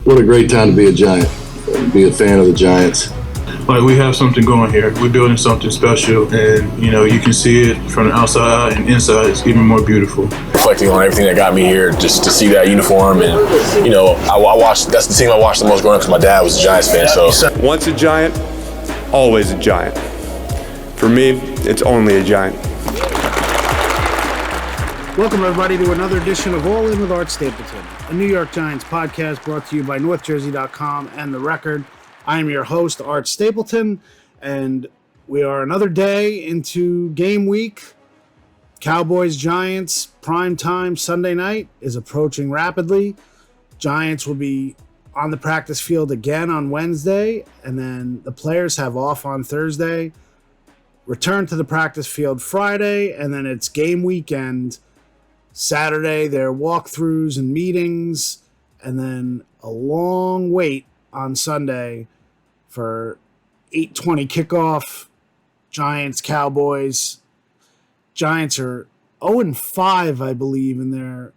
What a great time to be a Giant, be a fan of the Giants. Like, we have something going here. We're building something special, and you can see it from the outside and inside. It's even more beautiful. Reflecting on everything that got me here, just to see that uniform, and I watched. That's the team I watched the most growing up because my dad was a Giants fan. So once a Giant, always a Giant. For me, it's only a Giant. Welcome, everybody, to another edition of All In with Art Stapleton, a New York Giants podcast brought to you by NorthJersey.com and The Record. I am your host, Art Stapleton, and we are another day into game week. Cowboys-Giants primetime Sunday night is approaching rapidly. Giants will be on the practice field again on Wednesday, and then the players have off on Thursday. Return to the practice field Friday, and then it's game weekend Saturday. There are walkthroughs and meetings, and then a long wait on Sunday for 8:20 kickoff. Giants, Cowboys. Giants are 0-5, I believe, in their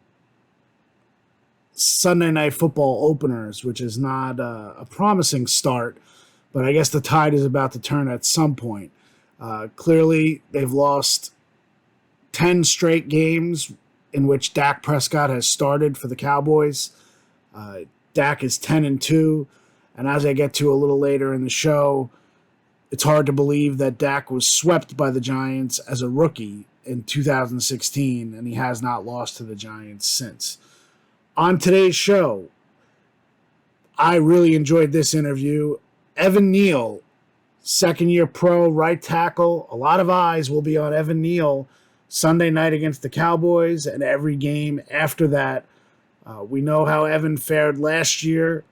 Sunday night football openers, which is not a promising start, but I guess the tide is about to turn at some point. Clearly, they've lost 10 straight games in which Dak Prescott has started for the Cowboys. Dak is 10-2, and as I get to a little later in the show, it's hard to believe that Dak was swept by the Giants as a rookie in 2016, and he has not lost to the Giants since. On today's show, I really enjoyed this interview. Evan Neal, second-year pro, right tackle. A lot of eyes will be on Evan Neal Sunday night against the Cowboys and every game after that. We know how Evan fared last year.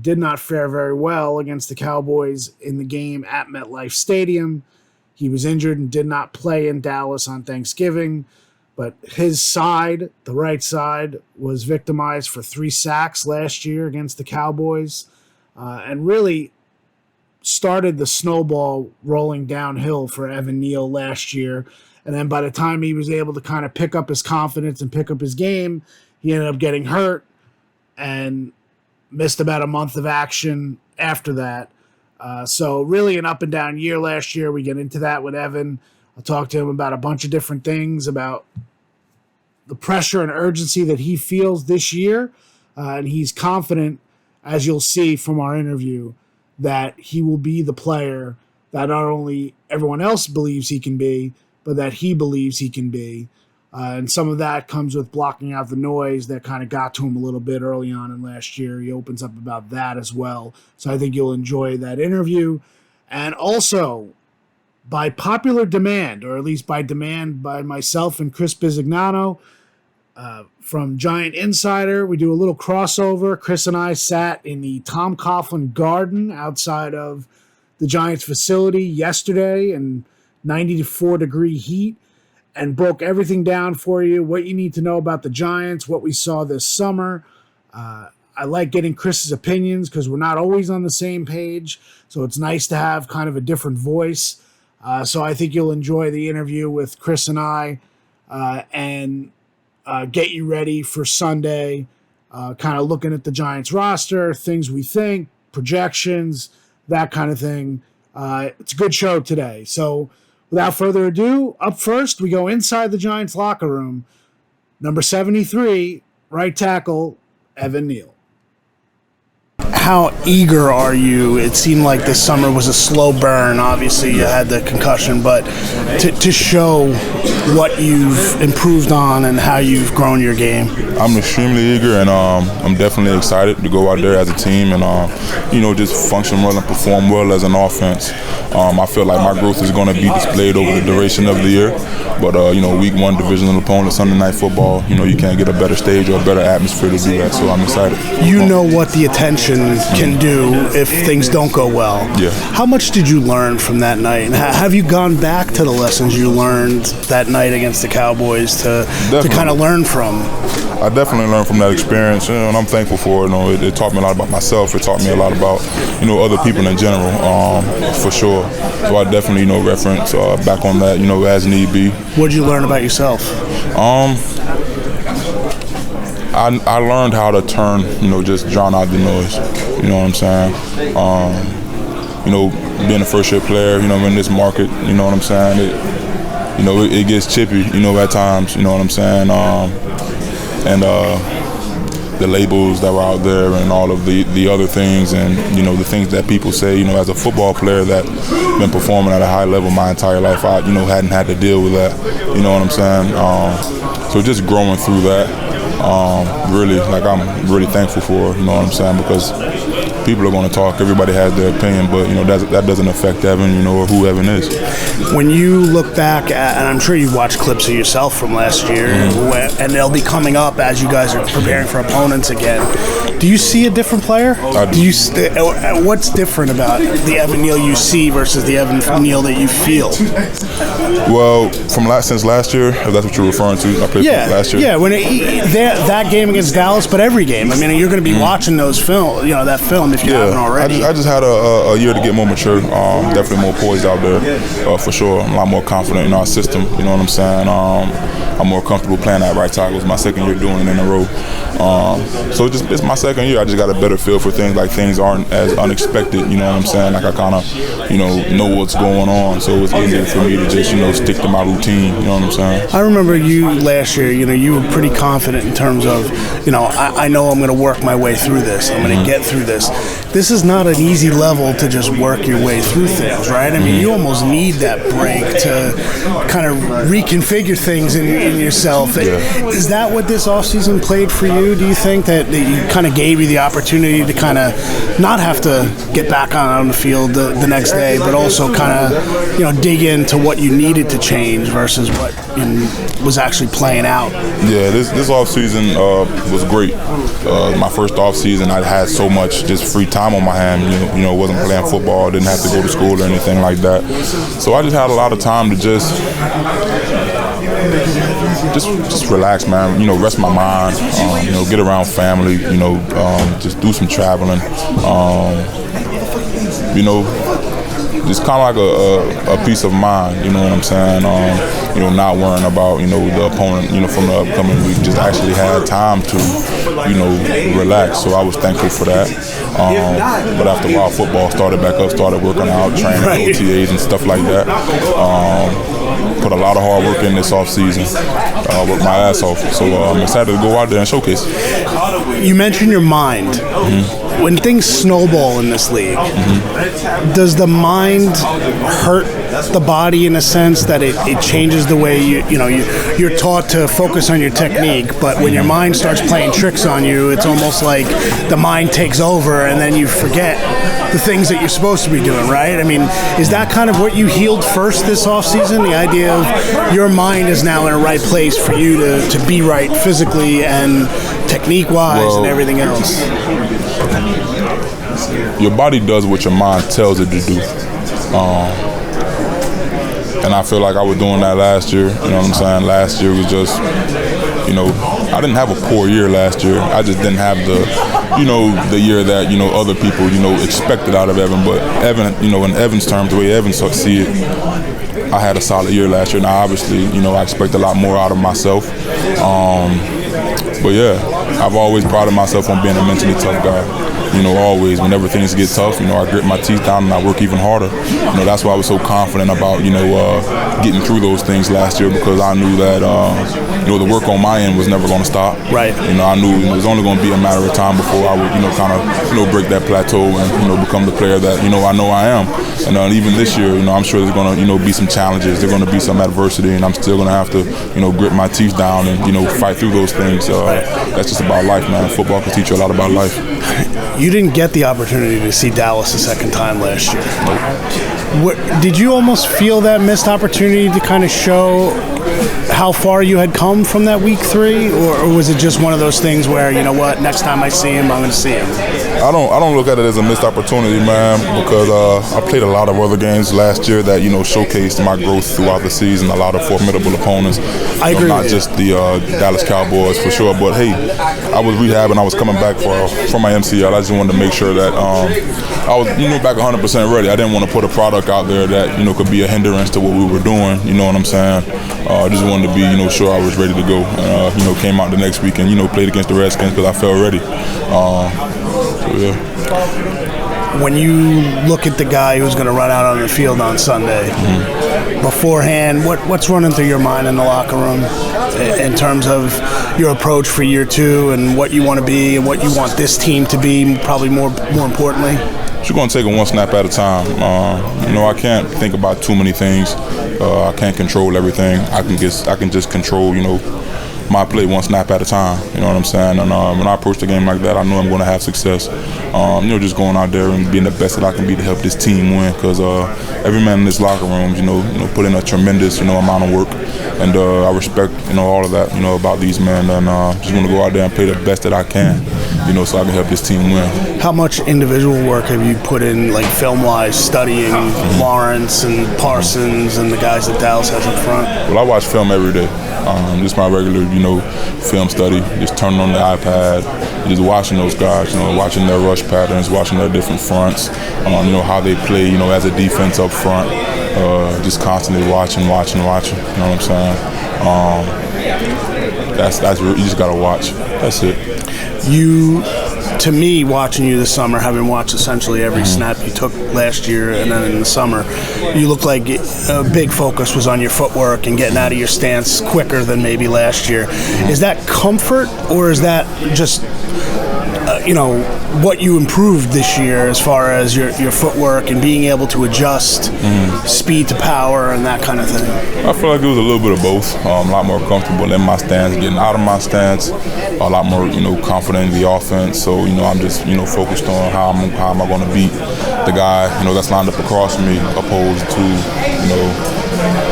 Did not fare very well against the Cowboys in the game at MetLife Stadium. He was injured and did not play in Dallas on Thanksgiving, but his side, the right side, was victimized for 3 sacks last year against the Cowboys, and really started the snowball rolling downhill for Evan Neal last year. And then by the time he was able to kind of pick up his confidence and pick up his game, he ended up getting hurt and missed about a month of action after that. So really an up and down year last year. We get into that with Evan. I'll talk to him about a bunch of different things, about the pressure and urgency that he feels this year. And he's confident, as you'll see from our interview, that he will be the player that not only everyone else believes he can be, but that he believes he can be. And some of that comes with blocking out the noise that kind of got to him a little bit early on in last year. He opens up about that as well. So I think you'll enjoy that interview. And also, by popular demand, or at least by demand by myself and Chris Bisignano from Giant Insider, we do a little crossover. Chris and I sat in the Tom Coughlin Garden outside of the Giants facility yesterday in 94-degree heat, and broke everything down for you, what you need to know about the Giants, what we saw this summer. I like getting Chris's opinions because we're not always on the same page, so it's nice to have kind of a different voice. So I think you'll enjoy the interview with Chris and I, and get you ready for Sunday, kind of looking at the Giants roster, things we think, projections, that kind of thing. It's a good show today. So without further ado, up first, we go inside the Giants locker room. Number 73, right tackle, Evan Neal. How eager are you? It seemed like this summer was a slow burn. Obviously, you had the concussion, but to show what you've improved on and how you've grown your game. I'm extremely eager, and I'm definitely excited to go out there as a team and just function well and perform well as an offense. I feel like my growth is going to be displayed over the duration of the year. But week 1 divisional opponent, Sunday night football, you can't get a better stage or a better atmosphere to do that. So I'm excited. You know what the attention can do if things don't go well. Yeah. How much did you learn from that night? And have you gone back to the lessons you learned that night against the Cowboys to kind of learn from? I definitely learned from that experience, and I'm thankful for it. It taught me a lot about myself. It taught me a lot about, other people in general, for sure. So I definitely, reference back on that, as need be. What did you learn about yourself? I learned how to turn, just drown out the noise. You know what I'm saying? Being a first-year player, in this market, you know what I'm saying? It gets chippy, at times, you know what I'm saying? The labels that were out there and all of the other things and, the things that people say, as a football player that's been performing at a high level my entire life, I, hadn't had to deal with that, you know what I'm saying? So just growing through that, really, I'm really thankful for, you know what I'm saying, because people are going to talk, everybody has their opinion, but, that doesn't affect Evan, or who Evan is. When you look back at, and I'm sure you've watched clips of yourself from last year, and they'll be coming up as you guys are preparing for opponents again, do you see a different player? I do. What's different about the Evan Neal you see versus the Evan Neal that you feel? Well, since last year, if that's what you're referring to, I played last year. Yeah, when that game against Dallas, but every game. I mean, you're going to be watching those that film if you haven't already. I just had a year to get more mature, definitely more poised out there, for sure. I'm a lot more confident in our system, you know what I'm saying? I'm more comfortable playing at right tackle. It's my second year doing it in a row. So it's my second year. I just got a better feel for things, like things aren't as unexpected, you know what I'm saying? Like I kind of, know what's going on. So it's easier for me to just, stick to my routine, you know what I'm saying? I remember you last year, you were pretty confident in terms of, I know I'm going to work my way through this. I'm going to get through this. This is not an easy level to just work your way through things, right? I mean, you almost need that break to kind of reconfigure things in yourself. Yeah. Is that what this offseason played for you? Do you think that you kind of gave you the opportunity to kind of not have to get back on the field the next day, but also kind of, dig into what you needed to change versus what was actually playing out? Yeah, this offseason was great. My first offseason, I had so much just free time on my hand. Wasn't playing football, didn't have to go to school or anything like that. So I just had a lot of time to just relax, man. Rest my mind. Get around family. Just do some traveling. Just kind of like a peace of mind. You know what I'm saying? Not worrying about the opponent. From the upcoming week. Just actually had time to relax. So I was thankful for that. But after a while, football started back up. Started working out, training, OTAs and stuff like that. Put a lot of hard work in this offseason. Worked my ass off. So I'm excited to go out there and showcase. You mentioned your mind. Mm-hmm. When things snowball in this league, does the mind hurt the body in a sense that it changes the way you're taught to focus on your technique, but when your mind starts playing tricks on you, it's almost like the mind takes over and then you forget the things that you're supposed to be doing, right? I mean, is that kind of what you healed first this offseason? The idea of your mind is now in a right place for you to be right physically and technique-wise and everything else? Your body does what your mind tells it to do. And I feel like I was doing that last year. You know what I'm saying? Last year was just, I didn't have a poor year last year. I just didn't have the year that, other people, expected out of Evan. But Evan, in Evan's terms, the way Evan see it, I had a solid year last year. Now, obviously, I expect a lot more out of myself. But yeah, I've always prided myself on being a mentally tough guy. Always, whenever things get tough, I grit my teeth down and I work even harder. That's why I was so confident about, getting through those things last year, because I knew that, the work on my end was never going to stop. Right. I knew it was only going to be a matter of time before I would, kind of, break that plateau and, become the player that, I know I am. And even this year, I'm sure there's going to, be some challenges. There's going to be some adversity, and I'm still going to have to, grit my teeth down and, fight through those things. That's just about life, man. Football can teach you a lot about life. You didn't get the opportunity to see Dallas a second time last year. Did you almost feel that missed opportunity to kind of show how far you had come from that week 3? Or was it just one of those things where, next time I see him, I'm going to see him? I don't look at it as a missed opportunity, man, because I played a lot of other games last year that showcased my growth throughout the season. A lot of formidable opponents. I agree. Not just the Dallas Cowboys for sure, but hey, I was rehabbing. I was coming back from my MCL. I just wanted to make sure that I was back 100% ready. I didn't want to put a product out there that could be a hindrance to what we were doing. You know what I'm saying? I just wanted to be sure I was ready to go. Came out the next week and played against the Redskins because I felt ready. When you look at the guy who's going to run out on the field on Sunday, beforehand, what's running through your mind in the locker room in terms of your approach for year two and what you want to be and what you want this team to be, probably more importantly? You're going to take it one snap at a time. I can't think about too many things. I can't control everything. I can just control, my play one snap at a time. You know what I'm saying? And when I approach the game like that, I know I'm going to have success. Just going out there and being the best that I can be to help this team win. Because every man in this locker room, put in a tremendous, amount of work. And I respect, all of that, about these men. And just want to go out there and play the best that I can, so I can help this team win. How much individual work have you put in, like film-wise, studying Lawrence and Parsons and the guys that Dallas has in front? Well, I watch film every day. Just my regular, film study. Just turning on the iPad, just watching those guys, watching their rush patterns, watching their different fronts, how they play, as a defense up front. Just constantly watching. You know what I'm saying? That's you just gotta watch. That's it. To me, watching you this summer, having watched essentially every snap you took last year and then in the summer, you look like a big focus was on your footwork and getting out of your stance quicker than maybe last year. Is that comfort, or is that just what you improved this year as far as your footwork and being able to adjust speed to power and that kind of thing? I feel like it was a little bit of both. A lot more comfortable in my stance, getting out of my stance. A lot more, confident in the offense. So, I'm just, focused on how am I going to beat the guy, that's lined up across me, opposed to,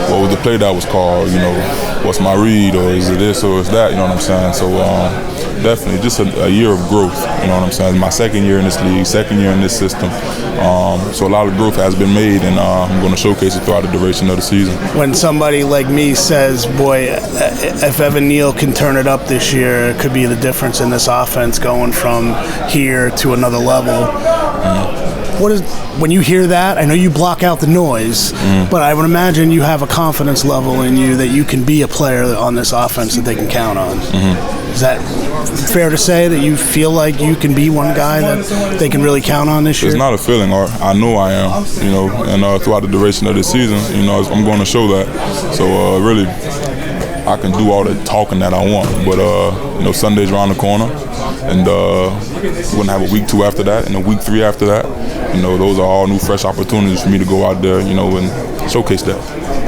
what was the play that was called? What's my read, or is it this or is that? You know what I'm saying? So definitely just a year of growth. You know what I'm saying? My second year in this league, second year in this system. So a lot of growth has been made, and I'm going to showcase it throughout the duration of the season. When somebody like me says, boy, if Evan Neal can turn it up this year, it could be the difference in this offense going from here to another level. When you hear that, I know you block out the noise, but I would imagine you have a confidence level in you that you can be a player on this offense that they can count on. Is that fair to say, that you feel like you can be one guy that they can really count on this year? It's not a feeling, or I know I am, and throughout the duration of the season, I'm going to show that. So really, I can do all the talking that I want, but Sunday's around the corner, and we're going to have a week 2 after that, and a week 3 after that. Those are all new, fresh opportunities for me to go out there, and showcase that.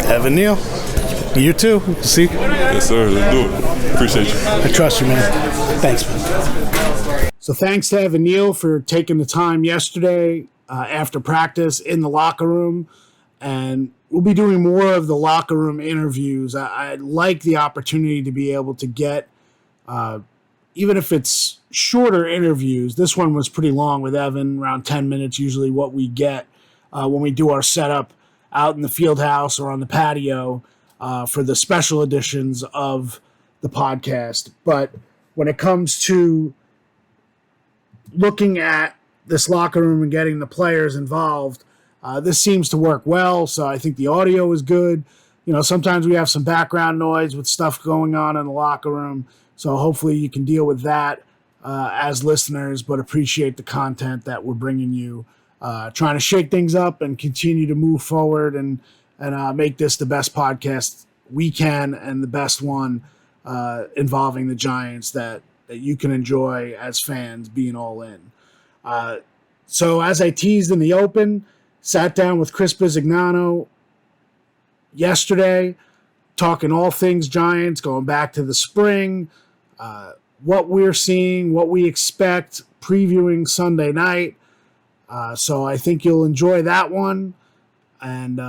Evan Neal, you too. See? Yes, sir. Let's do it. Appreciate you. I trust you, man. Thanks, man. So thanks to Evan Neal for taking the time yesterday after practice in the locker room. And we'll be doing more of the locker room interviews. I like the opportunity to be able to get, even if it's shorter interviews. This one was pretty long with Evan, around 10 minutes, usually what we get when we do our setup out in the field house or on the patio for the special editions of the podcast. But when it comes to looking at this locker room and getting the players involved, this seems to work well. So I think the audio is good. Sometimes we have some background noise with stuff going on in the locker room. So hopefully you can deal with that as listeners, but appreciate the content that we're bringing you, trying to shake things up and continue to move forward and make this the best podcast we can, and the best one involving the Giants that you can enjoy as fans, being all in. So as I teased in the open, sat down with Chris Bisignano yesterday, talking all things Giants, going back to the spring, what we're seeing, what we expect, previewing Sunday night. So I think you'll enjoy that one. And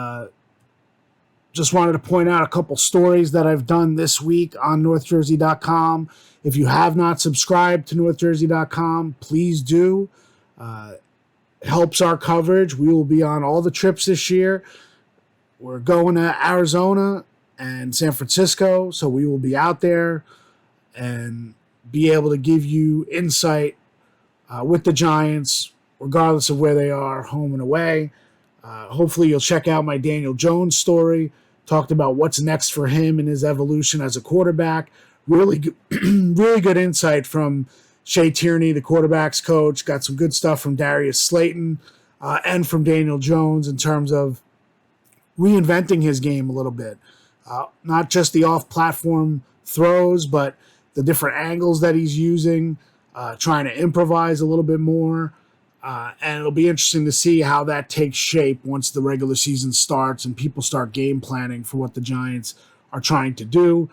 just wanted to point out a couple stories that I've done this week on NorthJersey.com. If you have not subscribed to NorthJersey.com, please do. Helps our coverage. We will be on all the trips this year. We're going to Arizona and San Francisco, so we will be out there and be able to give you insight with the Giants, regardless of where they are, home and away. Hopefully you'll check out my Daniel Jones story. Talked about what's next for him and his evolution as a quarterback. Really good insight from Shea Tierney, the quarterback's coach. Got some good stuff from Darius Slayton and from Daniel Jones in terms of reinventing his game a little bit. Not just the off-platform throws, but the different angles that he's using, trying to improvise a little bit more. And it'll be interesting to see how that takes shape once the regular season starts and people start game planning for what the Giants are trying to do.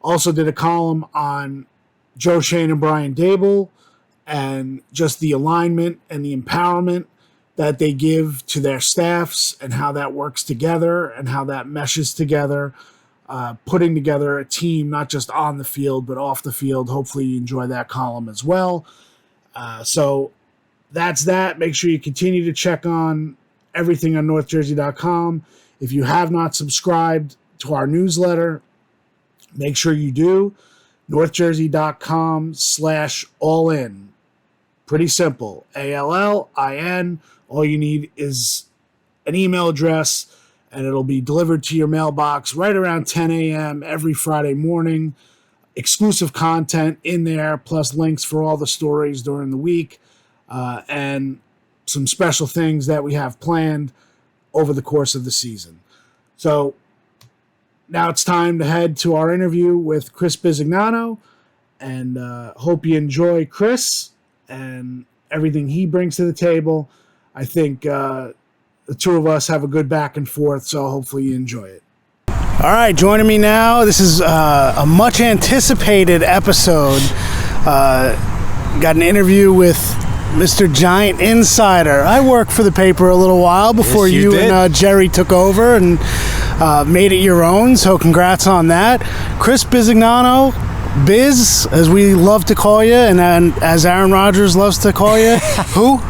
Also did a column on Joe Schoen and Brian Dable and just the alignment and the empowerment that they give to their staffs and how that works together and how that meshes together, putting together a team not just on the field but off the field. Hopefully you enjoy that column as well. So that's that. Make sure you continue to check on everything on NorthJersey.com. If you have not subscribed to our newsletter, make sure you do. NorthJersey.com/allin. Pretty simple. ALLIN. All you need is an email address, and it'll be delivered to your mailbox right around 10 a.m. every Friday morning. Exclusive content in there, plus links for all the stories during the week, and some special things that we have planned over the course of the season. So now it's time to head to our interview with Chris Bisignano, and hope you enjoy Chris and everything he brings to the table. I think the two of us have a good back and forth, so hopefully you enjoy it. All right, joining me now, this is a much anticipated episode. Got an interview with Mr. Giant Insider. I worked for the paper a little while before you and Jerry took over and made it your own, so congrats on that. Chris Bisignano, Biz, as we love to call you, and as Aaron Rodgers loves to call you. Who?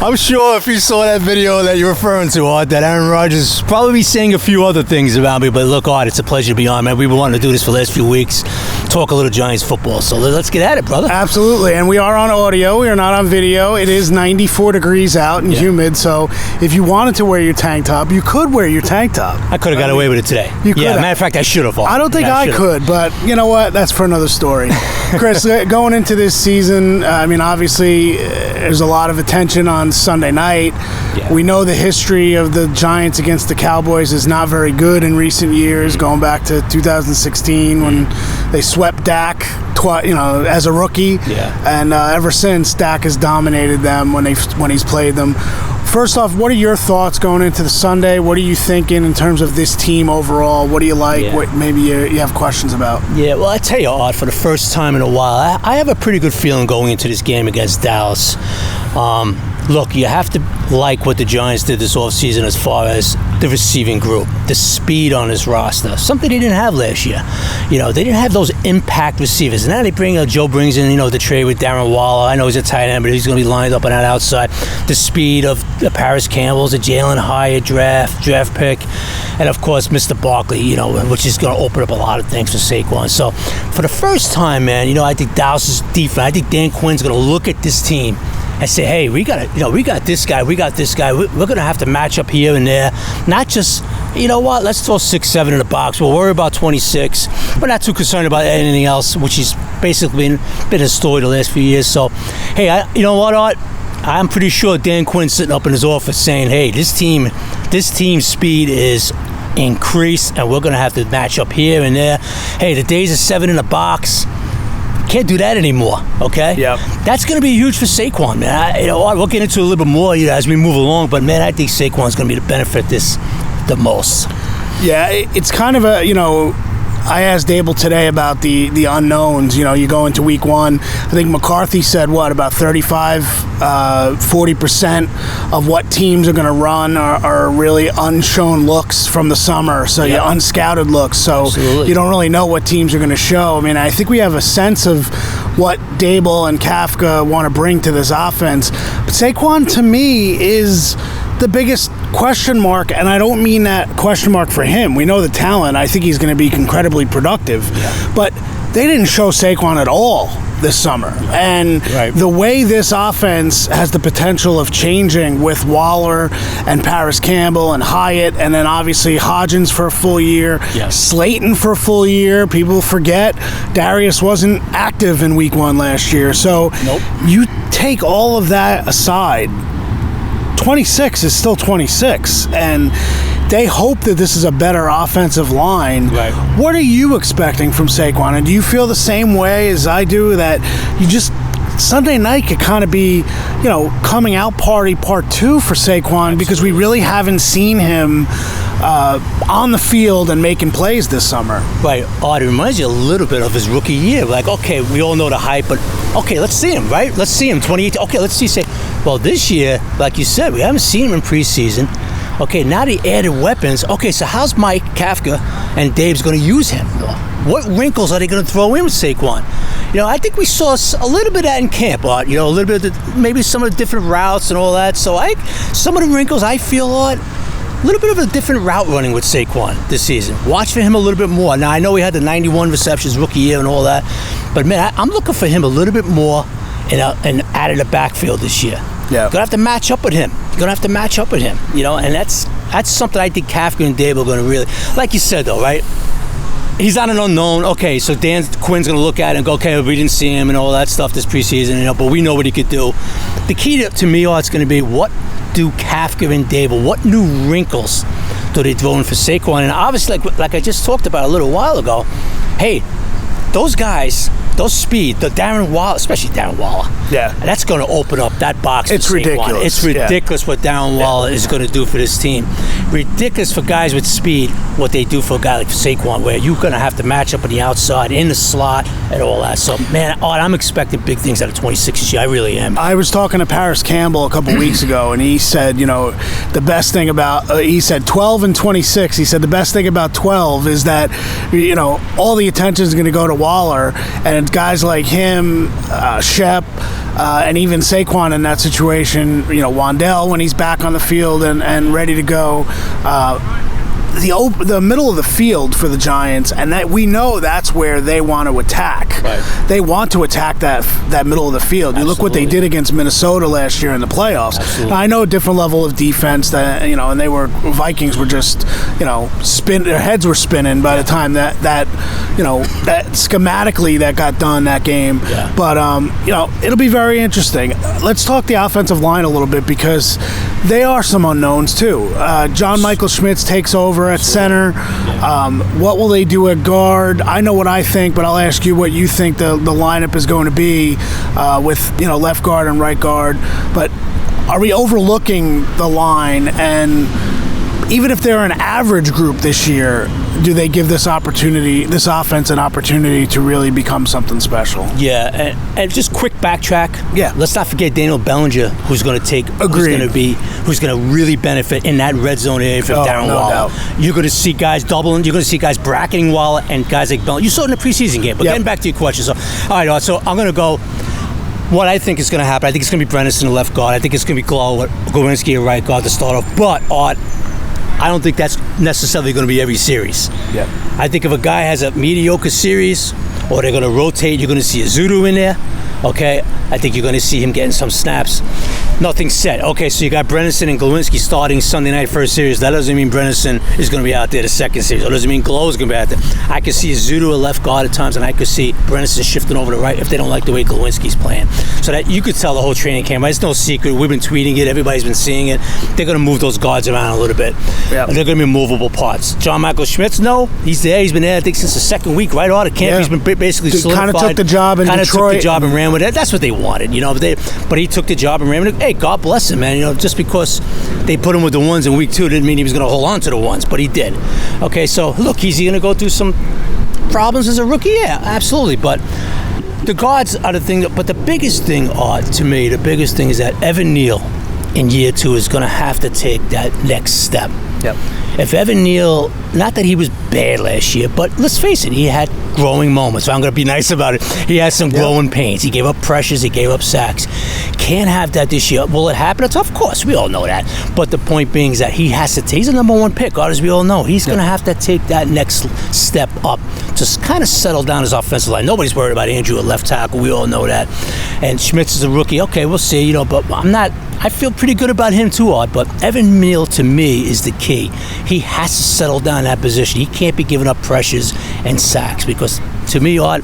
I'm sure if you saw that video that you're referring to, Art, that Aaron Rodgers probably saying a few other things about me. But look, Art, it's a pleasure to be on, man. We've been wanting to do this for the last few weeks, talk a little Giants football. So let's get at it, brother. Absolutely, and we are on audio. We are not on video. It is 94 degrees out and humid, so if you wanted to wear your tank top, you could wear your tank top. I could have got away with it today. You could. Yeah, matter of fact, I should have. I don't think I could, but you know what? That's for another story. Chris, going into this season, I mean, obviously, there's a lot of attention on Sunday night. Yeah. We know the history of the Giants against the Cowboys is not very good in recent years, going back to 2016 when they swept Dak as a rookie. Yeah. And ever since, Dak has dominated them when he's played them. First off, what are your thoughts going into the Sunday? What are you thinking in terms of this team overall? What do you like? Yeah. What maybe you have questions about? Yeah, well, I tell you, Art, for the first time in a while, I have a pretty good feeling going into this game against Dallas. Look, you have to like what the Giants did this offseason as far as the receiving group, the speed on his roster, something they didn't have last year. You know, they didn't have those impact receivers. And now Joe brings in, the trade with Darren Waller. I know he's a tight end, but he's going to be lined up on that outside. The speed of the Paris Campbell's, a Jalen Hyatt draft pick, and of course, Mr. Barkley, which is going to open up a lot of things for Saquon. So, for the first time, man, I think Dallas's defense, I think Dan Quinn's going to look at this team and say, hey, we got this guy. We're going to have to match up here and there. Not just, let's throw 6-7 in the box. We'll worry about 26. We're not too concerned about anything else, which has basically been a story the last few years. So, hey, you know what, Art? I'm pretty sure Dan Quinn's sitting up in his office saying, hey, this team's speed is increased, and we're going to have to match up here and there. Hey, the days of 7 in the box, can't do that anymore, okay? Yep. That's going to be huge for Saquon, man. We'll get into it a little bit more as we move along, but, man, I think Saquon's going to be the benefit the most. Yeah, it's kind of I asked Dable today about the unknowns. You go into week one, I think McCarthy said, about 40% of what teams are going to run are really unshown looks from the summer, so unscouted looks. So absolutely. You don't really know what teams are going to show. I mean, I think we have a sense of what Dable and Kafka want to bring to this offense. But Saquon, to me, is the biggest question mark, and I don't mean that question mark for him. We know the talent. I think he's going to be incredibly productive. But they didn't show Saquon at all this summer. And the way this offense has the potential of changing with Waller and Paris Campbell and Hyatt, and then obviously Hodgins for a full year, Slayton for a full year. People forget Darius wasn't active in week 1 last year. So you take all of that aside, 26 is still 26, and they hope that this is a better offensive line. What are you expecting from Saquon? And do you feel the same way as I do, that you just Sunday night could kind of be, coming out party part 2 for Saquon, because we really haven't seen him on the field and making plays this summer? It reminds you a little bit of his rookie year. Like, okay, we all know the hype, but okay, let's see him, right? Let's see him, 2018. Okay, let's see. Well, this year, like you said, we haven't seen him in preseason. Okay, now they added weapons. Okay, so how's Mike Kafka and Dave's going to use him? What wrinkles are they going to throw in with Saquon? I think we saw a little bit of that in camp, Art. A little bit of maybe some of the different routes and all that. So some of the wrinkles I feel, Art, a little bit of a different route running with Saquon this season. Watch for him a little bit more. Now, I know he had the 91 receptions rookie year and all that, but man, I'm looking for him a little bit more and out of the backfield this year. You're gonna have to match up with him. And that's something I think Kafka and Dable are gonna really, like you said though, right? He's not an unknown. Okay, so Quinn's gonna look at it and go, okay, we didn't see him and all that stuff this preseason, but we know what he could do. The key to me, it's gonna be, what do Kafka and Dable, what new wrinkles do they throw in for Saquon? And obviously, like I just talked about a little while ago, hey, those guys, those speed, the Darren Waller, especially Darren Waller, that's going to open up that box. It's for ridiculous. Saquon. It's ridiculous what Darren Waller is going to do for this team. Ridiculous for guys with speed, what they do for a guy like Saquon, where you're going to have to match up on the outside, in the slot, and all that. So, man, I'm expecting big things out of 26 this year. I really am. I was talking to Paris Campbell a couple weeks ago, and he said, the best thing about, he said 12 and 26, he said the best thing about 12 is that, all the attention is going to go to Waller, and guys like him, Shep, and even Saquon in that situation, Wandell when he's back on the field and ready to go, the middle of the field for the Giants, and that we know that's where they want to attack. They want to attack that middle of the field. You look what they did against Minnesota last year in the playoffs. Now, I know a different level of defense that and Vikings were just their heads were spinning by the time that schematically that got done that game. But it'll be very interesting. Let's talk the offensive line a little bit, because they are some unknowns too. John Michael Schmitz takes over at center. What will they do at guard? I know what I think, but I'll ask you what you think the lineup is going to be with left guard and right guard. But are we overlooking the line? And even if they're an average group this year, do they give this offense an opportunity to really become something special? And just quick backtrack. Let's not forget Daniel Bellinger, who's going to really benefit in that red zone area from Darren Waller. You're going to see guys doubling. You're going to see guys bracketing Waller and guys like Bellinger. You saw it in the preseason game. But getting back to your question, so all right, so I'm going to go. What I think is going to happen, I think it's going to be Brennis in the left guard. I think it's going to be Glowinski at right guard to start off. But I don't think that's necessarily going to be every series. I think if a guy has a mediocre series, or they're going to rotate, you're going to see a Zudu in there. Okay, I think you're going to see him getting some snaps. Nothing set. Okay, so you got Brennison and Glowinski starting Sunday night first series. That doesn't mean Brennison is going to be out there the second series. That doesn't mean Glow is going to be out there. I could see a Zudu at left guard at times, and I could see Brennison shifting over to right if they don't like the way Glowinski's playing. So that you could tell the whole training camp. It's no secret. We've been tweeting it. Everybody's been seeing it. They're going to move those guards around a little bit. They're going to be movable parts. John Michael Schmitz, no, he's there. He's been there, I think, since the second week, right out of camp. He's been basically solidified. Kind of took the job in Detroit. Took the job and ran with it. That's what they wanted, but he took the job and ran with it. Hey, God bless him, man. Just because they put him with the ones in week 2 didn't mean he was going to hold on to the ones, but he did. Okay, so look, is he going to go through some problems as a rookie? Yeah, absolutely. But the guards are the thing. But the biggest thing, to me, is that Evan Neal in year 2 is going to have to take that next step. Yep. If Evan Neal, not that he was bad last year, but let's face it, he had growing moments. I'm going to be nice about it. He had some growing pains. He gave up pressures. He gave up sacks. Can't have that this year. Will it happen? Of course, we all know that. But the point being is that he has to he's a number one pick, as we all know. He's going to have to take that next step up to kind of settle down his offensive line. Nobody's worried about Andrew at left tackle. We all know that. And Schmitz is a rookie. Okay, we'll see. But I feel pretty good about him too, Art. But Evan Neal, to me, is the key. He has to settle down that position. He can't be giving up pressures and sacks because, to me, Art,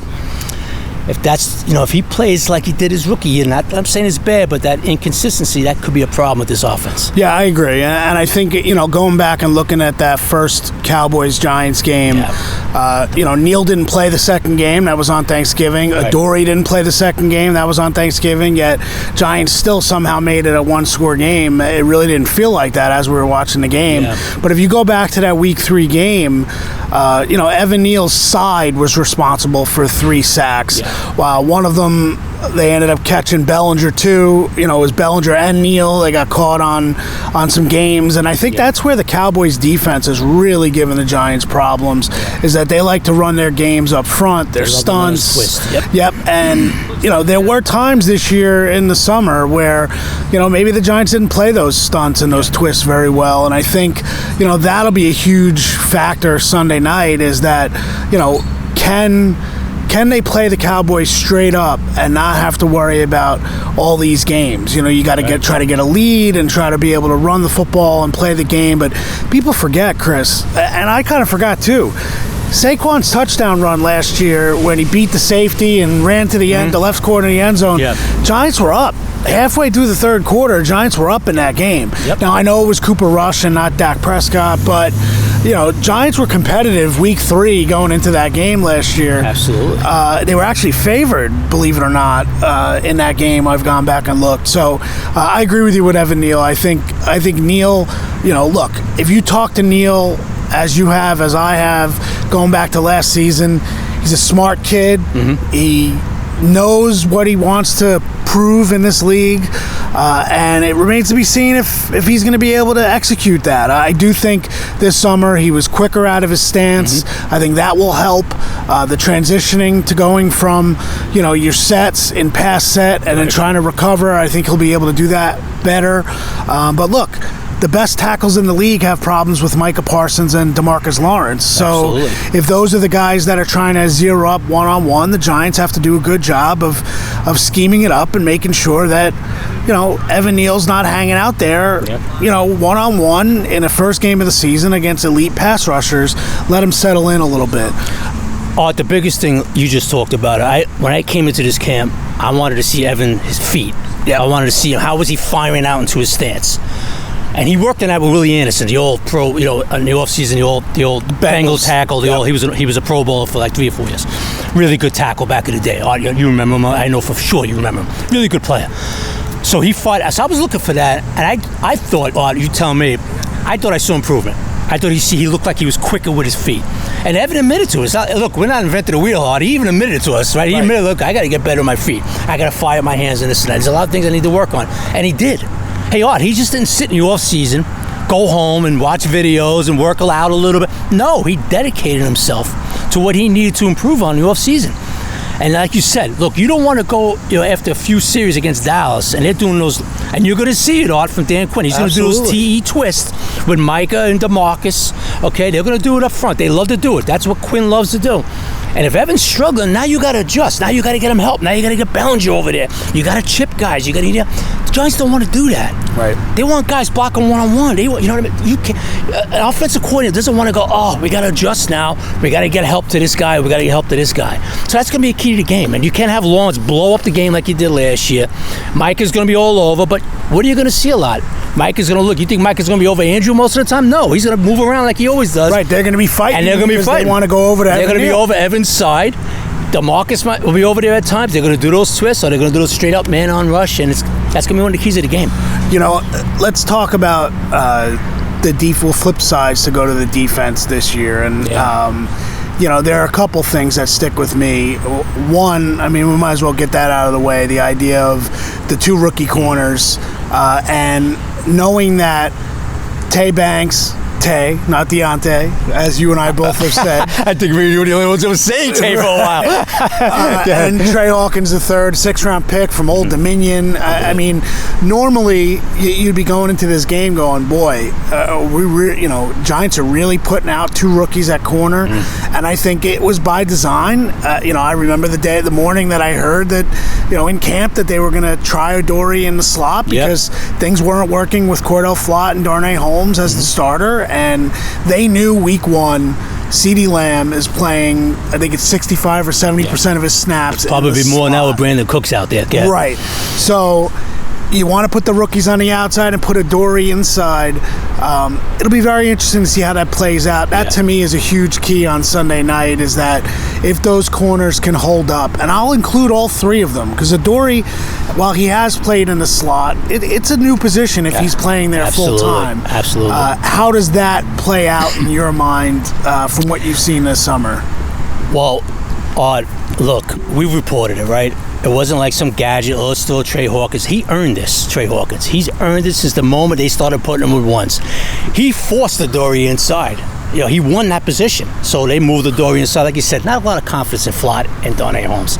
if he plays like he did his rookie year, not I'm saying it's bad, but that inconsistency, that could be a problem with this offense. Yeah, I agree. And I think, going back and looking at that first Cowboys-Giants game, Neal didn't play the second game. That was on Thanksgiving. Right. Adoree didn't play the second game. That was on Thanksgiving. Yet Giants still somehow made it a one-score game. It really didn't feel like that as we were watching the game. Yeah. But if you go back to that Week 3 game, Evan Neal's side was responsible for 3 sacks. Yeah. While one of them, they ended up catching Bellinger too. It was Bellinger and Neal. They got caught on some games, and I think that's where the Cowboys' defense is really giving the Giants problems. Is that they like to run their games up front, their stunts. Yep. And there were times this year in the summer where maybe the Giants didn't play those stunts and those twists very well, and I think that'll be a huge factor Sunday night. Is that can they play the Cowboys straight up and not have to worry about all these games? You got to try to get a lead and try to be able to run the football and play the game. But people forget, Chris, and I kind of forgot too, Saquon's touchdown run last year when he beat the safety and ran to the end, the left corner of the end zone. Yep. Giants were up. Halfway through the third quarter, Giants were up in that game. Yep. Now, I know it was Cooper Rush and not Dak Prescott, but Giants were competitive Week 3 going into that game last year. Absolutely. They were actually favored, believe it or not, in that game. I've gone back and looked. So I agree with you with Evan Neal. I think Neal, look, if you talk to Neal as you have, as I have, going back to last season, he's a smart kid. Mm-hmm. He knows what he wants to prove in this league, and it remains to be seen if he's going to be able to execute that. I do think this summer he was quicker out of his stance. Mm-hmm. I think that will help the transitioning to going from your sets in pass set and then trying to recover. I think he'll be able to do that better. But look, the best tackles in the league have problems with Micah Parsons and DeMarcus Lawrence. So if those are the guys that are trying to zero up one-on-one, the Giants have to do a good job of scheming it up and making sure that, Evan Neal's not hanging out there, one-on-one in the first game of the season against elite pass rushers. Let him settle in a little bit. The biggest thing you just talked about, when I came into this camp, I wanted to see his feet. Yeah. I wanted to see how was he firing out into his stance. And he worked on that with Willie Anderson, the old pro, in the offseason, the old Bengals tackle. He was a Pro Bowler for like 3 or 4 years. Really good tackle back in the day. You remember him? I know for sure you remember him. Really good player. So he fought. So I was looking for that, and I thought, you tell me, I thought I saw improvement. I thought he looked like he was quicker with his feet. And Evan admitted to us, look, we're not inventing the wheel, Art. He even admitted to us, right? He admitted, look, I got to get better with my feet. I got to fire my hands and this and that. There's a lot of things I need to work on. And he did. Hey, Art, he just didn't sit in the off-season, go home and watch videos and work out a little bit. No, he dedicated himself to what he needed to improve on the off-season. And like you said, look, you don't want to go after a few series against Dallas, and they're doing those, and you're going to see it, Art, from Dan Quinn. He's going to do those TE twists with Micah and DeMarcus. Okay, they're going to do it up front. They love to do it. That's what Quinn loves to do. And if Evan's struggling, now you got to adjust. Now you got to get him help. Now you got to get Bellinger over there. You got to chip guys. You got to. The Giants don't want to do that. Right. They want guys blocking one-on-one. You know what I mean? You can't. An offensive coordinator doesn't want to go, we got to adjust now. We got to get help to this guy. We got to get help to this guy. So that's going to be a key to the game. And you can't have Lawrence blow up the game like he did last year. Mike is going to be all over. But what are you going to see a lot? Mike is going to look. You think Mike is going to be over Andrew most of the time? No, he's going to move around like he always does. Right. They're going to be fighting. And they're going to be fighting. They want to go over to They're going to be over Evan's side. DeMarcus will be over there at times. They're going to do those twists, or they're going to do those straight up man-on rush, and that's going to be one of the keys of the game. Let's talk about the full flip sides to go to the defense this year, and there are a couple things that stick with me. One, we might as well get that out of the way. The idea of the 2 rookie corners, and knowing that Tay Banks Tay, not Deontay, as you and I both have said. I think we were the only ones that were saying Tay for a while. And Trey Hawkins III, 6th-round pick from Old Dominion. I mean, normally you'd be going into this game going, boy, Giants are really putting out 2 rookies at corner, and I think it was by design. I remember the morning that I heard that, in camp that they were going to try Adoree in the slot because things weren't working with Cordell Flott and Darnay Holmes as the starter, and they knew week 1 CeeDee Lamb is playing, I think it's 65 or 70% of his snaps. Probably more now with Brandon Cooks out there. Yeah. Right. So you want to put the rookies on the outside and put Adoree inside. It'll be very interesting to see how that plays out. That to me is a huge key on Sunday night, is that if those corners can hold up, and I'll include all 3 of them, because Adoree, while he has played in the slot, it's a new position if he's playing there full time. Absolutely. How does that play out in your mind from what you've seen this summer? Well, look, we reported it, right? It wasn't like some gadget, it's still Trey Hawkins. He earned this, Trey Hawkins. He's earned it since the moment they started putting him with ones. He forced Adoree inside. He won that position. So they moved Adoree inside. Like you said, not a lot of confidence in Flott and Darnay Holmes.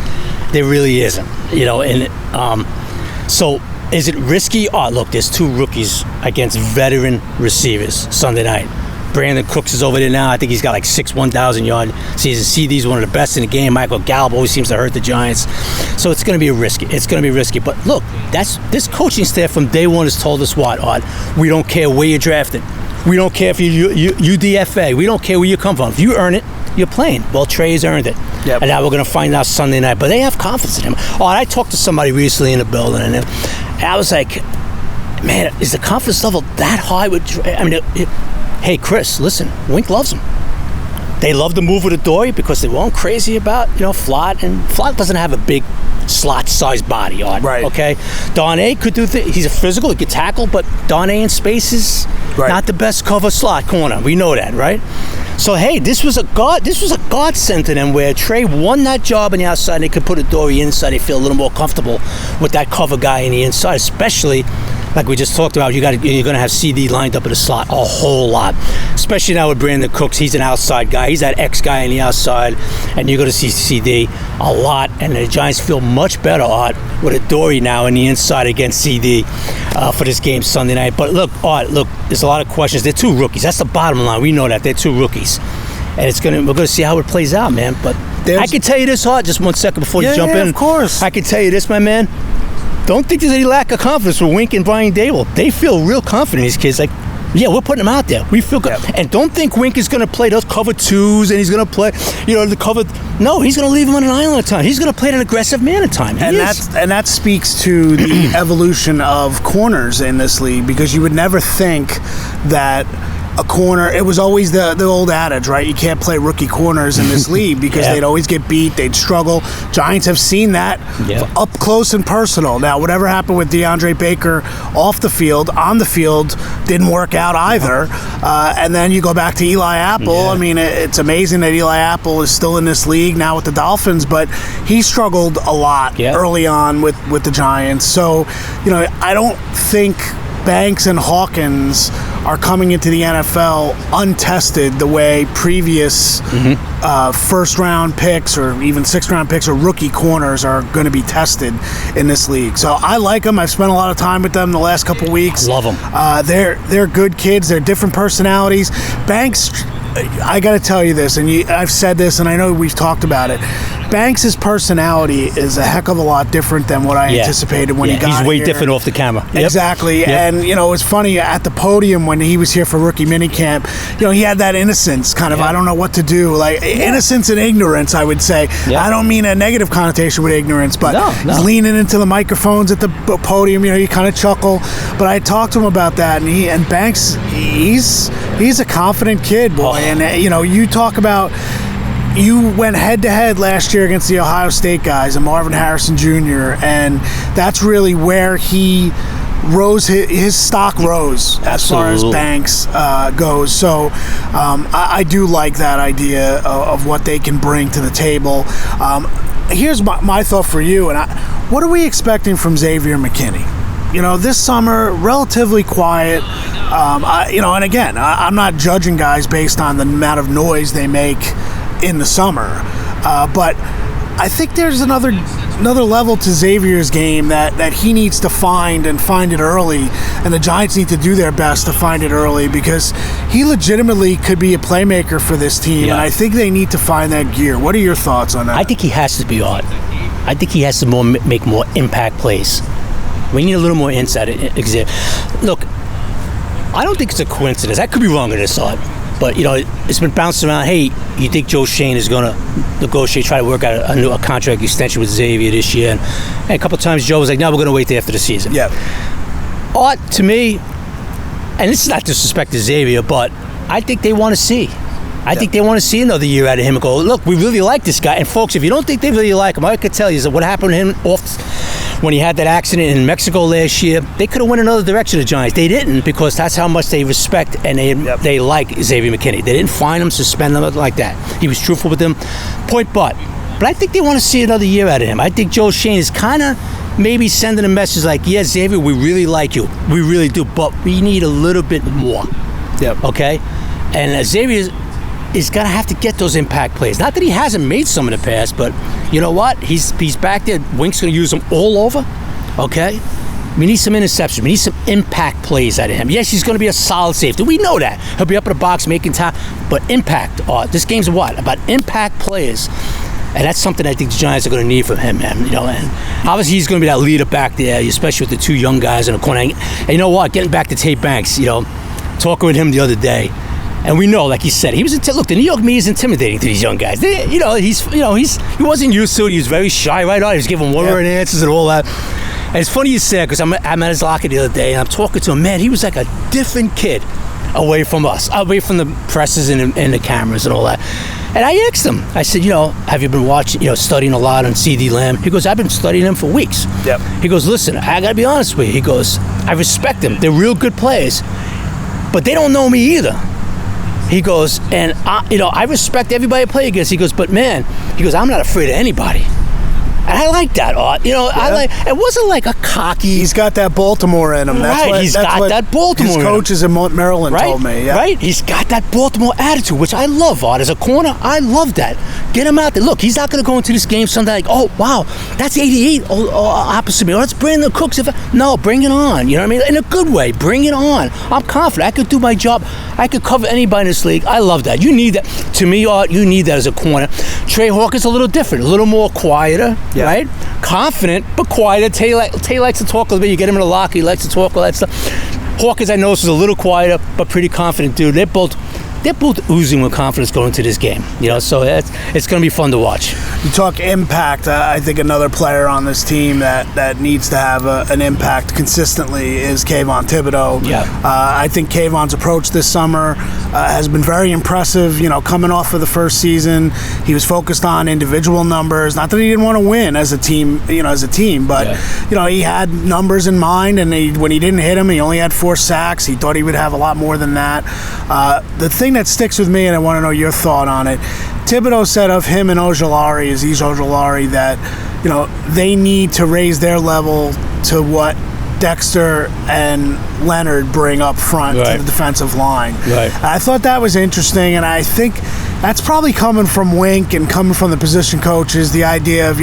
There really isn't. So is it risky? Look, there's 2 rookies against veteran receivers Sunday night. Brandon Cooks is over there now. I think he's got like 6 1,000-yard season. CD's one of the best in the game. Michael Gallup always seems to hurt the Giants. So it's going to be risky. But look, this coaching staff from day one has told us what, we don't care where you're drafted. We don't care if you're UDFA. We don't care where you come from. If you earn it, you're playing. Well, Trey's earned it. Yep. And now we're going to find out Sunday night. But they have confidence in him. I talked to somebody recently in the building, and I was like, man, is the confidence level that high with Trey? I mean, hey, Chris, listen, Wink loves him. They love the move with Adoree because they weren't crazy about, Flott. And Flott doesn't have a big slot-sized body, right? Okay? Darnay could do he's a physical, he could tackle, but Darnay in space is not the best cover slot corner. We know that, right? So, hey, this was a godsend to them where Trey won that job on the outside and they could put Adoree inside. They feel a little more comfortable with that cover guy in the inside, especially like we just talked about, you're going to have CD lined up in the slot a whole lot, especially now with Brandon Cooks. He's an outside guy. He's that X guy on the outside, and you're going to see CD a lot. And the Giants feel much better with Adoree now in the inside against CD for this game Sunday night. But look, there's a lot of questions. They're 2 rookies. That's the bottom line. We know that they're 2 rookies, and we're going to see how it plays out, man. But I can tell you this, just 1 second before you jump in. Of course. I can tell you this, my man. Don't think there's any lack of confidence with Wink and Brian Dable. They feel real confident, these kids. Like, we're putting them out there. We feel good. Yep. And don't think Wink is going to play those cover 2s and he's going to play, the cover. No, he's going to leave him on an island at time. He's going to play an aggressive man at time. And that speaks to the evolution of corners in this league, because you would never think that a corner, it was always the old adage, right? You can't play rookie corners in this league because they'd always get beat, they'd struggle. Giants have seen that up close and personal. Now, whatever happened with DeAndre Baker off the field, on the field, didn't work out either. And then you go back to Eli Apple. I mean, it's amazing that Eli Apple is still in this league now with the Dolphins, but he struggled a lot early on with the Giants. So, I don't think Banks and Hawkins are coming into the NFL untested the way previous first-round picks or even sixth-round picks or rookie corners are going to be tested in this league. So I like them. I've spent a lot of time with them the last couple of weeks. Love them. They're good kids. They're different personalities. Banks, I got to tell you this, and I've said this, and I know we've talked about it. Banks' personality is a heck of a lot different than what I anticipated when he got here. He's way different off the camera. Exactly. Yep. And, it's funny, at the podium when he was here for rookie minicamp, he had that innocence, kind of, I don't know what to do. Like, innocence and ignorance, I would say. I don't mean a negative connotation with ignorance, but he's leaning into the microphones at the podium, you kind of chuckle. But I talked to him about that, and Banks, he's a confident kid, boy. And, you talk about... You went head-to-head last year against the Ohio State guys and Marvin Harrison Jr., and that's really where he rose. His stock rose as far as Banks goes. So I do like that idea of what they can bring to the table. Here's my thought for you, and what are we expecting from Xavier McKinney? This summer, relatively quiet. And again, I'm not judging guys based on the amount of noise they make in the summer, but I think there's another level to Xavier's game that he needs to find it early, and the Giants need to do their best to find it early, because he legitimately could be a playmaker for this team, and I think they need to find that gear. What are your thoughts on that? I think he has to be on. I think he has to make more impact plays. We need a little more insight. Look, I don't think it's a coincidence. I could be wrong on this side, but it's been bouncing around. Hey, you think Joe Shane is going to negotiate, try to work out a contract extension with Xavier this year? And a couple of times Joe was like, "No, we're going to wait till after the season." Yeah. Art, to me, and this is not disrespect to Xavier, but I think they want to see. I think they want to see another year out of him and go, look, we really like this guy. And folks, if you don't think they really like him, I could tell you is that what happened to him when he had that accident in Mexico last year, they could have went another direction, the Giants. They didn't, because that's how much they respect and they like Xavier McKinney. They didn't fine him, suspend him, like that. He was truthful with them. Point but I think they want to see another year out of him. I think Joe Shane is kind of maybe sending a message like, yeah, Xavier, we really like you. We really do, but we need a little bit more. Yep. Okay? And Xavier is going to have to get those impact plays. Not that he hasn't made some in the past, but you know what? He's back there. Wink's going to use them all over. Okay? We need some interceptions. We need some impact plays out of him. Yes, he's going to be a solid safety. We know that. He'll be up in the box making time. But impact. This game's what? About impact players. And that's something I think the Giants are going to need from him, man. And obviously he's going to be that leader back there, especially with the two young guys in the corner. And you know what? Getting back to Tate Banks, talking with him the other day. And we know, like he said, he was look. The New York media is intimidating to these young guys. He wasn't used to it. He was very shy, right on. He was giving one-word answers and all that. And it's funny you said, because I'm at his locker the other day, and I'm talking to him. Man, he was like a different kid away from us, away from the presses and the cameras and all that. And I asked him. I said, have you been watching, studying a lot on C.D. Lamb? He goes, I've been studying him for weeks. Yep. He goes, listen, I got to be honest with you. He goes, I respect them. They're real good players, but they don't know me either. He goes, and I respect everybody I play against. He goes, but man, he goes, I'm not afraid of anybody. And I like that, Art. It wasn't like a cocky. He's got that Baltimore in him. He's got that Baltimore. His coaches in Maryland told me. Yeah. Right? He's got that Baltimore attitude, which I love, Art. As a corner, I love that. Get him out there. Look, he's not going to go into this game Sunday like, oh, wow, that's 88 opposite me. Oh, that's Brandon Cooks. No, bring it on. You know what I mean? In a good way. Bring it on. I'm confident. I could do my job. I could cover anybody in this league. I love that. You need that. To me, Art, you need that as a corner. Trey Hawkins a little different, a little more quieter. Yeah. Right? Confident, but quiet. Tay likes to talk a little bit. You get him in the locker, he likes to talk, all that stuff. Hawkins, I know, is a little quieter, but pretty confident dude. They're both oozing with confidence going into this game. So it's going to be fun to watch. You talk impact. I think another player on this team that needs to have an impact consistently is Kayvon Thibodeau. Yeah. I think Kayvon's approach this summer has been very impressive. Coming off of the first season, he was focused on individual numbers. Not that he didn't want to win as a team, but he had numbers in mind. And when he didn't hit him, he only had 4 sacks. He thought he would have a lot more than that. The thing that sticks with me, and I want to know your thought on it. Thibodeau said of him and Aziz Ojulari, that they need to raise their level to what Dexter and Leonard bring up front to the defensive line. Right. I thought that was interesting, and I think that's probably coming from Wink and coming from the position coaches, the idea of,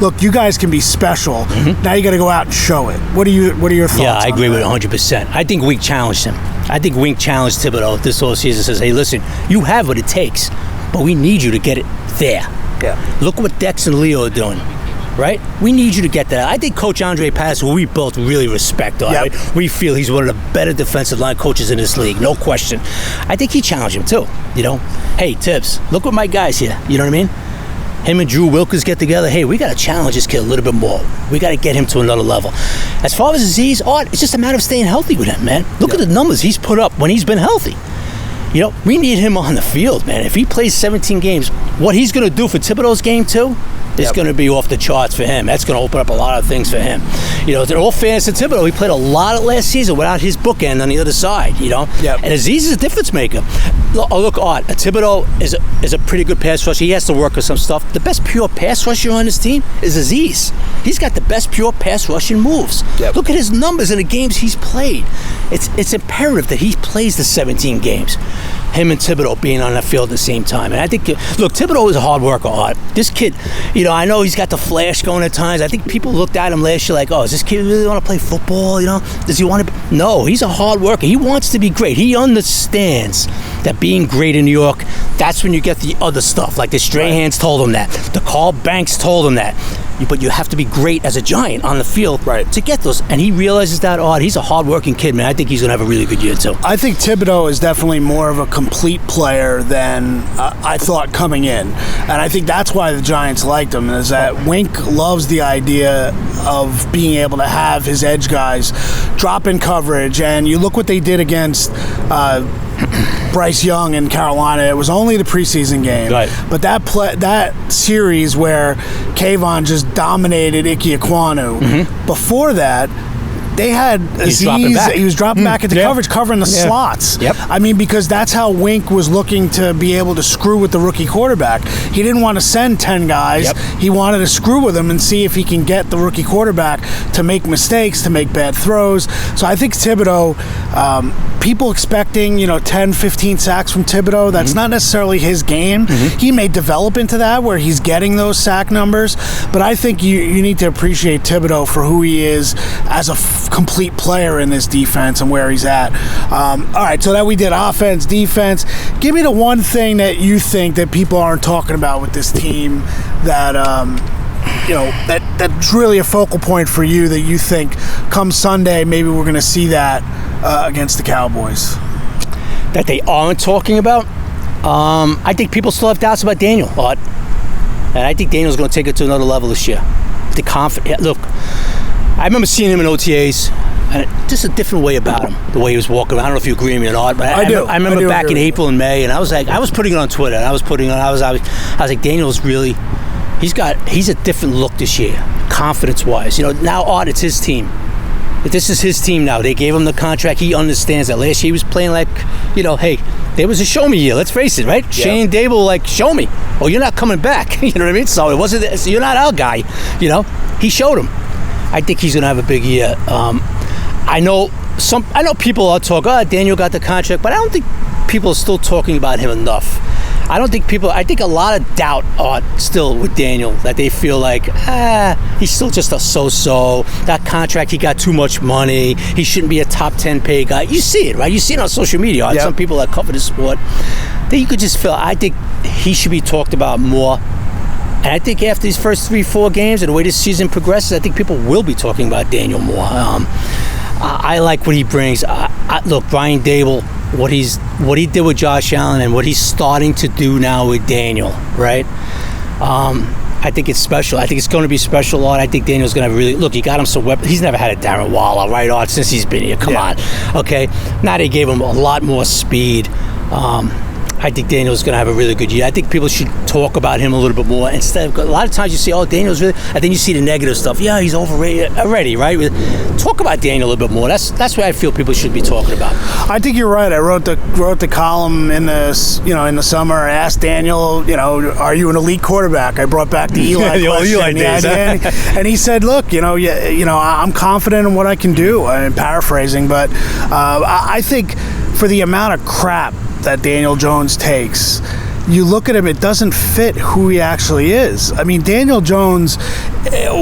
look, you guys can be special. Mm-hmm. Now you got to go out and show it. What are your thoughts on that? Yeah, I agree with it 100%. I think Wink challenged him. I think Wink challenged Thibodeau this whole season. Says, hey, listen, you have what it takes, but we need you to get it there. Yeah. Look what Dex and Leo are doing. Right? We need you to get that. I think Coach Andre Patterson, we both really respect. Right? We feel he's one of the better defensive line coaches in this league, no question. I think he challenged him too. Hey, Tibbs, look what my guys here. You know what I mean? Him and Drew Wilkins get together. Hey, we got to challenge this kid a little bit more. We got to get him to another level. As far as Aziz, it's just a matter of staying healthy with him, man. Look at the numbers he's put up when he's been healthy. We need him on the field, man. If he plays 17 games, what he's going to do for Thibodeau's game too, is going to be off the charts for him. That's going to open up a lot of things for him. You know, in all fairness to Thibodeau, he played a lot of last season without his bookend on the other side, you know? Yep. And Aziz is a difference maker. Look, Art, Thibodeau is a pretty good pass rusher. He has to work with some stuff. The best pure pass rusher on his team is Aziz. He's got the best pure pass rushing moves. Yep. Look at his numbers in the games he's played. It's imperative that he plays the 17 games. Him and Thibodeau being on the field at the same time. And I think, look, Thibodeau is a hard worker, Art. This kid, you know, I know he's got the flash going at times. I think people looked at him last year like, oh, does this kid really want to play football, you know? Does he want to? No, he's a hard worker. He wants to be great. He understands that being great in New York, that's when you get the other stuff. Like the Strahans told him that. The Carl Banks told him that. But you have to be great as a Giant on the field to get those. And he realizes that, he's a hard-working kid, man. I think he's going to have a really good year, too. I think Thibodeau is definitely more of a complete player than I thought coming in. And I think that's why the Giants liked him, is that Wink loves the idea of being able to have his edge guys drop in coverage. And you look what they did against Bryce Young in Carolina. It was only the preseason game, but that series where Kayvon just dominated Ike Ekwonu. Before that, they had Aziz. He was dropping back into coverage, covering the slots. I mean, because that's how Wink was looking to be able to screw with the rookie quarterback. He didn't want to send 10 guys. He wanted to screw with him and see if he can get the rookie quarterback to make mistakes, to make bad throws. So I think Thibodeau, people expecting, 10, 15 sacks from Thibodeau, that's not necessarily his game. He may develop into that where he's getting those sack numbers, but I think you need to appreciate Thibodeau for who he is as a complete player in this defense and where he's at. All right, so that we did offense, defense. Give me the one thing that you think that people aren't talking about with this team that that's really a focal point for you, that you think come Sunday maybe we're going to see that against the Cowboys. That they aren't talking about? I think people still have doubts about Daniel, and I think Daniel's going to take it to another level this year. Look, I remember seeing him in OTAs, and just a different way about him, the way he was walking around. I don't know if you agree with me or not, but I remember back in April and May, and I was putting it on Twitter, and I was like, Daniel's really, he's a different look this year, confidence-wise. Now it's his team. This is his team now. They gave him the contract. He understands that. Last year he was playing like, hey, there was a show me year. Let's face it, right? Shane Dable, show me. Oh, you're not coming back. You know what I mean? So you're not our guy. He showed him. I think he's going to have a big year. I know people are talking, Daniel got the contract, but I don't think people are still talking about him enough. I think a lot of doubt are still with Daniel, that they feel like, he's still just a so-so. That contract, he got too much money. He shouldn't be a top 10 paid guy. You see it, right? You see it on social media. Yep. Some people that cover the sport. Then you could just feel, I think he should be talked about more. And I think after these first 3-4 games and the way this season progresses, I think people will be talking about Daniel more. I like what he brings. Look, Brian Dable, what he did with Josh Allen and what he's starting to do now with Daniel, right? I think it's special. I think it's going to be special. I think Daniel's going to really look. He got him some weapons. He's never had a Darren Waller, right? Since he's been here. Come on, okay. Now they gave him a lot more speed. I think Daniel's going to have a really good year. I think people should talk about him a little bit more. Instead of, a lot of times you see, Daniel's really, and then you see the negative stuff. Yeah, he's overrated already, right? Talk about Daniel a little bit more. That's what I feel people should be talking about. I think you're right. I wrote the column in the summer. I asked Daniel, are you an elite quarterback? I brought back the Eli question. Eli days, and he said, look, I'm confident in what I can do. I'm paraphrasing, but I think for the amount of crap that Daniel Jones takes, you look at him, it doesn't fit who he actually is. I mean, Daniel Jones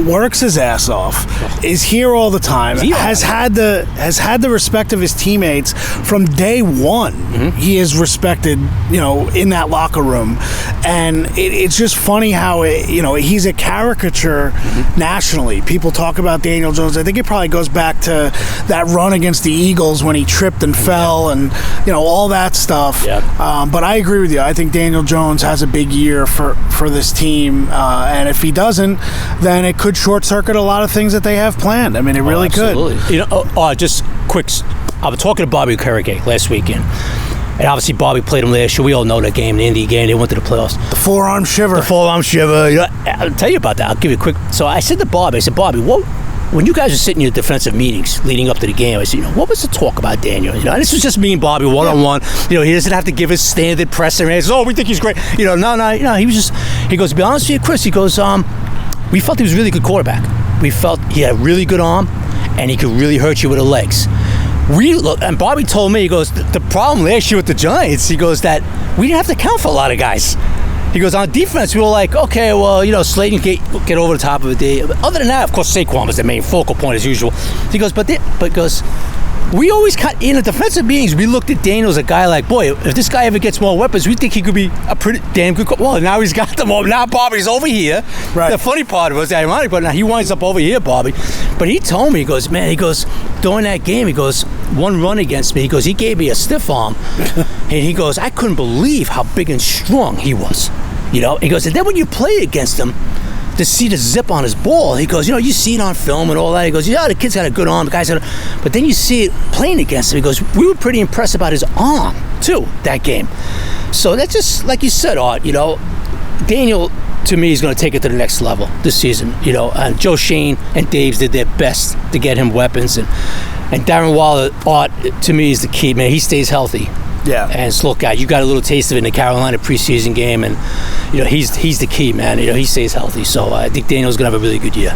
works his ass off, is here all the time, has had the respect of his teammates from day one. He is respected, in that locker room, and it's just funny how he's a caricature nationally. People talk about Daniel Jones. I think it probably goes back to that run against the Eagles when he tripped and fell, and all that stuff. But I agree with you. I think Daniel Jones has a big year for this team, and if he doesn't, then it could short circuit a lot of things that they have planned. I mean, it really could. Just quick. I was talking to Bobby Carrigan last weekend. And obviously Bobby played him last year. We all know that game, the Indy game. They went to the playoffs. The forearm shiver. You know, I'll tell you about that. I'll give you a quick. So I said to Bobby, Bobby, when you guys were sitting in your defensive meetings leading up to the game, I said, what was the talk about Daniel? And this was just me and Bobby one-on-one. He doesn't have to give his standard presser answers. We think he's great. No, he was just, he goes, to be honest with you, Chris, he goes, we felt he was a really good quarterback. We felt he had a really good arm, and he could really hurt you with the legs. And Bobby told me, he goes, the problem last year with the Giants, he goes, that we didn't have to count for a lot of guys. He goes, on defense, we were like, okay, well, Slayton get over the top of it. Other than that, of course, Saquon was the main focal point as usual. He goes, but goes, we always in the defensive meetings, we looked at Daniel as a guy like, boy, if this guy ever gets more weapons, we think he could be a pretty damn good. Well, now he's got them all. Now Bobby's over here. Right. The funny part was ironic, but now he winds up over here, Bobby. But he told me, he goes, during that game, he goes, one run against me, he goes, he gave me a stiff arm. And he goes, I couldn't believe how big and strong he was. He goes, and then when you play against him, to see the zip on his ball, he goes, you see it on film and all that. He goes, the kid's got a good arm, the guy's got but then you see it playing against him. He goes, we were pretty impressed about his arm, too, that game. So that's just, like you said, Art, Daniel, to me, is going to take it to the next level this season, and Joe Shane and Daves did their best to get him weapons, and Darren Waller, Art, to me, is the key, man. He stays healthy. Yeah. And look, guy, you got a little taste of it in the Carolina preseason game, and he's the key, man. He stays healthy, so I think Daniel's gonna have a really good year.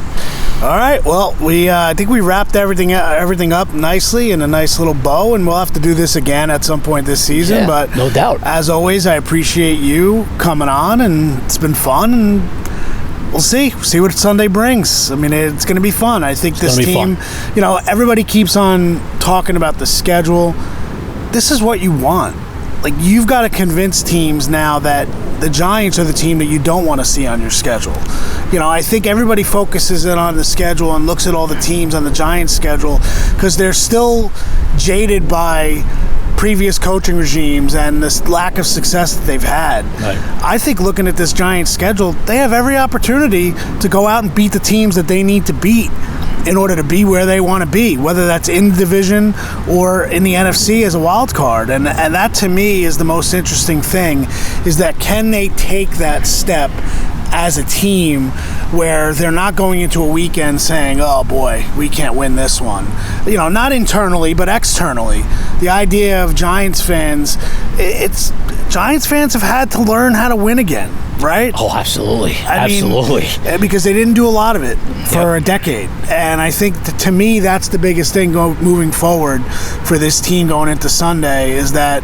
All right. Well, I think we wrapped everything up nicely in a nice little bow, and we'll have to do this again at some point this season. Yeah, but no doubt. As always, I appreciate you coming on, and it's been fun. And we'll see what Sunday brings. I mean, it's going to be fun. I think this team, everybody keeps on talking about the schedule. This is what you want. Like, you've got to convince teams now that the Giants are the team that you don't want to see on your schedule. I think everybody focuses in on the schedule and looks at all the teams on the Giants schedule because they're still jaded by previous coaching regimes and this lack of success that they've had. Right. I think looking at this Giants schedule, they have every opportunity to go out and beat the teams that they need to beat in order to be where they want to be, whether that's in the division or in the NFC as a wild card. And that, to me, is the most interesting thing, is that can they take that step as a team where they're not going into a weekend saying, oh boy, we can't win this one. Not internally, but externally. The idea of Giants fans, Giants fans have had to learn how to win again, right? Oh, absolutely. Because they didn't do a lot of it for a decade. And I think, to me, that's the biggest thing moving forward for this team going into Sunday is that,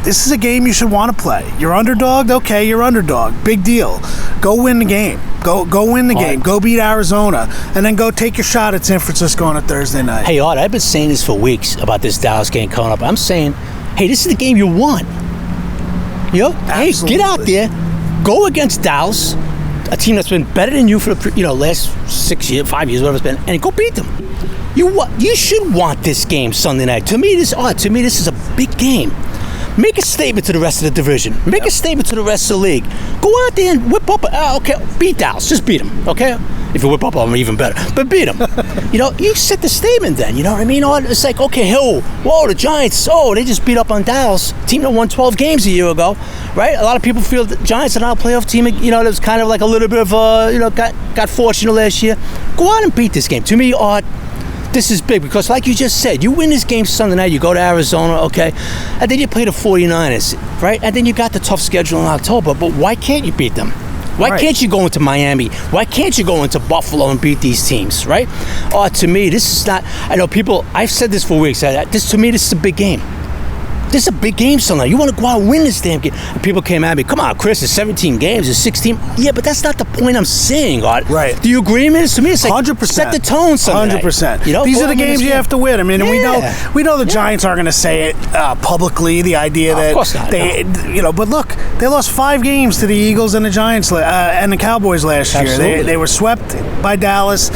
this is a game you should want to play. You're underdogged? Okay, you're underdog. Big deal. Go win the game. Go win the game. Go beat Arizona. And then go take your shot at San Francisco on a Thursday night. Hey, Art, I've been saying this for weeks about this Dallas game coming up. I'm saying, hey, this is the game you want. Hey, get out there. Go against Dallas, a team that's been better than you for the last 6 years, 5 years, whatever it's been, and go beat them. You should want this game Sunday night. To me, this is a big game. Make a statement to the rest of the division. Make a statement to the rest of the league. Go out there and whip up. Beat Dallas. Just beat them, okay? If you whip up on them, even better. But beat them. You set the statement then. You know what I mean? It's like, okay, whoa, the Giants, they just beat up on Dallas. Team that won 12 games a year ago, right? A lot of people feel the Giants are not a playoff team. It was kind of like a little bit of, got fortunate last year. Go out and beat this game. To me, Art, this is big because, like you just said, you win this game Sunday night, you go to Arizona, okay, and then you play the 49ers, right? And then you got the tough schedule in October, but why can't you beat them? Why can't you go into Miami? Why can't you go into Buffalo and beat these teams, right? To me, this is not, I know people, I've said this for weeks, to me, this is a big game. This is a big game Sunday. You want to go out and win this damn game. And people came at me, come on, Chris, it's 17 games, it's 16. Yeah, but that's not the point I'm saying, Art. Right. Do you agree, man? To me, it's like 100%. Set the tone Sunday 100%. These are the games you have to win. I mean, and we know the Giants aren't going to say it publicly, the idea that of course not, but look, they lost 5 games to the Eagles and the Giants and the Cowboys last year. They were swept by Dallas.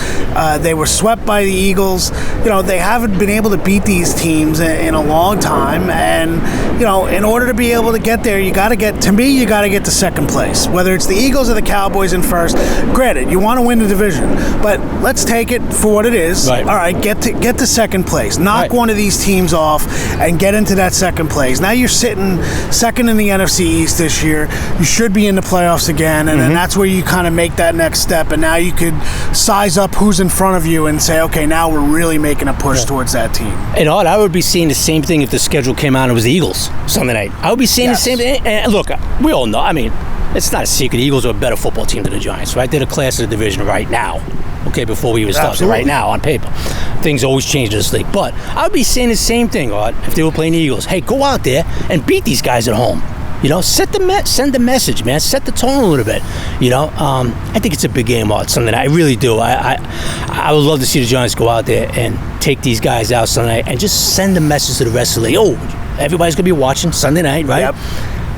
They were swept by the Eagles. They haven't been able to beat these teams in a long time, and And, in order to be able to get there, you got to get to second place. Whether it's the Eagles or the Cowboys in first, granted, you want to win the division, but let's take it for what it is. Right. All right, get to second place. Knock one of these teams off and get into that second place. Now you're sitting second in the NFC East this year. You should be in the playoffs again, and then that's where you kind of make that next step, and now you could size up who's in front of you and say, okay, now we're really making a push towards that team. And I would be seeing the same thing if the schedule came out and it was the Eagles Sunday night. I would be seeing the same thing. And look, we all know, it's not a secret. The Eagles are a better football team than the Giants, right? They're the class of the division right now. Okay, before we even start. So right now, on paper, things always change in this league. But I would be saying the same thing, if they were playing the Eagles. Hey, go out there and beat these guys at home. Send the message, man. Set the tone a little bit. I think it's a big game on Sunday night. I really do. I would love to see the Giants go out there and take these guys out Sunday night and just send a message to the rest of the league. Oh, everybody's gonna be watching Sunday night, right? Yep.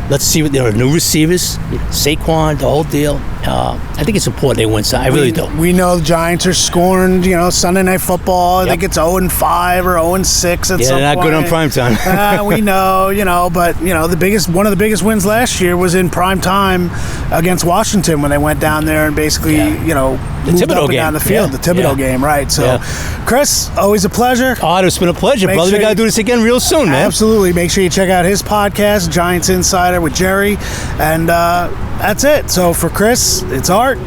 Let's see what there are new receivers, Saquon, the whole deal. I think it's important they win. I really do. We know the Giants are scoring, Sunday Night Football. I think it's 0-5 or 0-6 at some point. Yeah, they're not good on primetime. We know, but one of the biggest wins last year was in prime time against Washington when they went down there and basically, the moved Thibodeau up and game. down the field. The Thibodeau game, right? So, Chris, always a pleasure. It's been a pleasure, brother. We got to do this again real soon, man. Absolutely. Make sure you check out his podcast, Giants Insider with Jerry, and that's it. So for Chris, it's Art,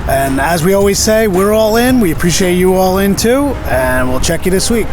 and as we always say, we're all in. We appreciate you all in too, and we'll check you this week.